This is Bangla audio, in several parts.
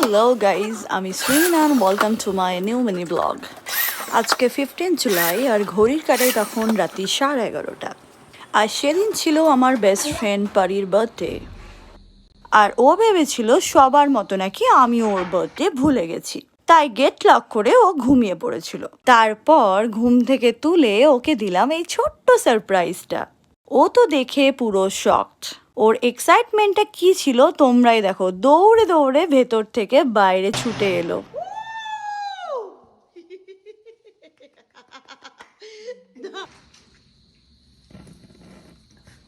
হ্যালো গাইজ, আমি Shreen and welcome to my new mini blog. আজকে 15 জুলাই আর ঘড়ির কাটায় তখন রাত্রি 11:30। আর সেদিন ছিল আমার বেস্ট ফ্রেন্ড পারির বার্থডে। আর ও ভেবেছিল সবার মতো নাকি আমি ওর বার্থডে ভুলে গেছি, তাই গেট লক করে ও ঘুমিয়ে পড়েছিল। তারপর ঘুম থেকে তুলে ওকে দিলাম এই ছোট্ট সারপ্রাইজটা। ও তো দেখে পুরো শকড। ওর এক্সাইটমেন্টটা কি ছিল তোমরাই দেখো। দৌড়ে দৌড়ে ভেতর থেকে বাইরে ছুটে এলো।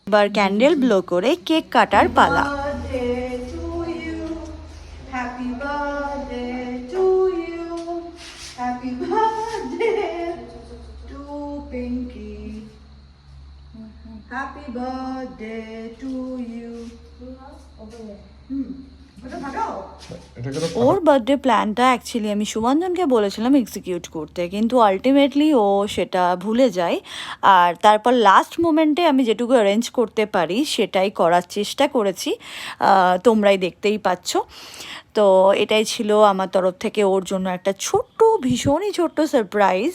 এবার ক্যান্ডেল ব্লো করে কেক কাটার পালা। Happy birthday to you. Happy birthday to Pinky. Happy birthday to you. Or birthday প্ল্যানটা অ্যাকচুয়ালি আমি শুভঞ্জনকে বলেছিলাম এক্সিকিউট করতে, কিন্তু আলটিমেটলি ও সেটা ভুলে যায়। আর তারপর লাস্ট মোমেন্টে আমি যেটুকু অ্যারেঞ্জ করতে পারি সেটাই করার চেষ্টা করেছি, তোমরাই দেখতেই পাচ্ছ। তো এটাই ছিল আমার তরফ থেকে ওর জন্য একটা ভীষণই ছোট্ট সারপ্রাইজ।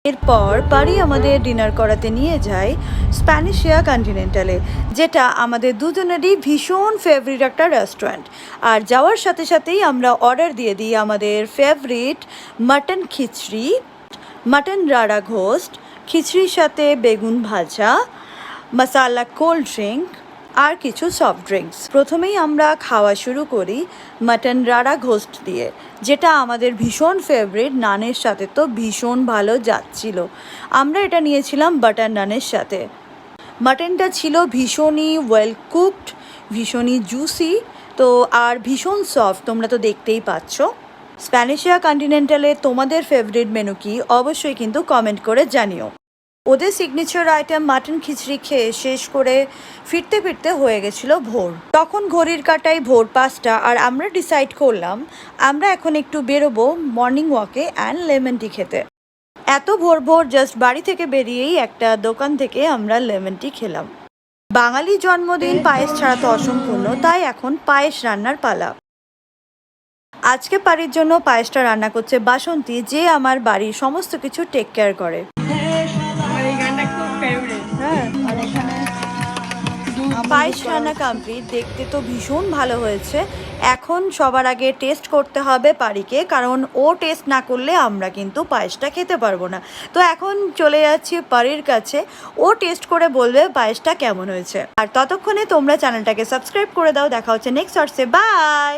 এরপর পারি আমাদের ডিনার করাতে নিয়ে যায় স্প্যানিশিয়া কন্টিনেন্টালে, যেটা আমাদের দুজনেরই ভীষণ ফেভারিট একটা রেস্টুরেন্ট। আর যাওয়ার সাথে সাথেই আমরা অর্ডার দিয়ে দিই আমাদের favourite mutton khichuri, mutton রাড়া ghost, খিচড়ির সাথে বেগুন ভাজা, মশালা কোল্ড ড্রিঙ্ক আর কিছু সফট ড্রিঙ্কস। প্রথমেই আমরা খাওয়া শুরু করি মাটন রাড়া ঘোস্ট দিয়ে, যেটা আমাদের ভীষণ ফেভারিট। নানের সাথে তো ভীষণ ভালো যাচ্ছিল। আমরা এটা নিয়েছিলাম বাটার নানের সাথে। মাটনটা ছিল ভীষণই ওয়েল কুকড, ভীষণই জুসি, তো আর ভীষণ সফট, তোমরা তো দেখতেই পাচ্ছ। স্প্যানিশিয়া কন্টিনেন্টালে তোমাদের ফেভারিট মেনু কি অবশ্যই কিন্তু কমেন্ট করে জানিও। ওদের সিগনেচার আইটেম মাটন খিচড়ি খেয়ে শেষ করে ফিরতে ফিরতে হয়ে গেছিলো ভোর। তখন ঘড়ির কাঁটায় ভোর 5টা, আর আমরা ডিসাইড করলাম আমরা এখন একটু বেরোবো মর্নিং ওয়াকে অ্যান্ড লেমন টি খেতে। এত ভোর ভোর জাস্ট বাড়ি থেকে বেরিয়েই একটা দোকান থেকে আমরা লেমন টি খেলাম। বাঙালি জন্মদিন পায়েস ছাড়া তো অসম্পূর্ণ, তাই এখন পায়েস রান্নার পালা। আজকে পারির জন্য পায়েসটা রান্না করছে বাসন্তী, যে আমার বাড়ির সমস্ত কিছু টেক কেয়ার করে। পায়েস রান্না কমপ্লিট। দেখতে তো ভীষণ ভালো হয়েছে। এখন সবার আগে টেস্ট করতে হবে পারিকে, কারণ ও টেস্ট না করলে আমরা কিন্তু পায়েসটা খেতে পারবো না। তো এখন চলে যাচ্ছি পারির কাছে, ও টেস্ট করে বলবে পায়েসটা কেমন হয়েছে। আর ততক্ষণে তোমরা চ্যানেলটাকে সাবস্ক্রাইব করে দাও। দেখা হচ্ছে নেক্সট শর্টসে। বাই।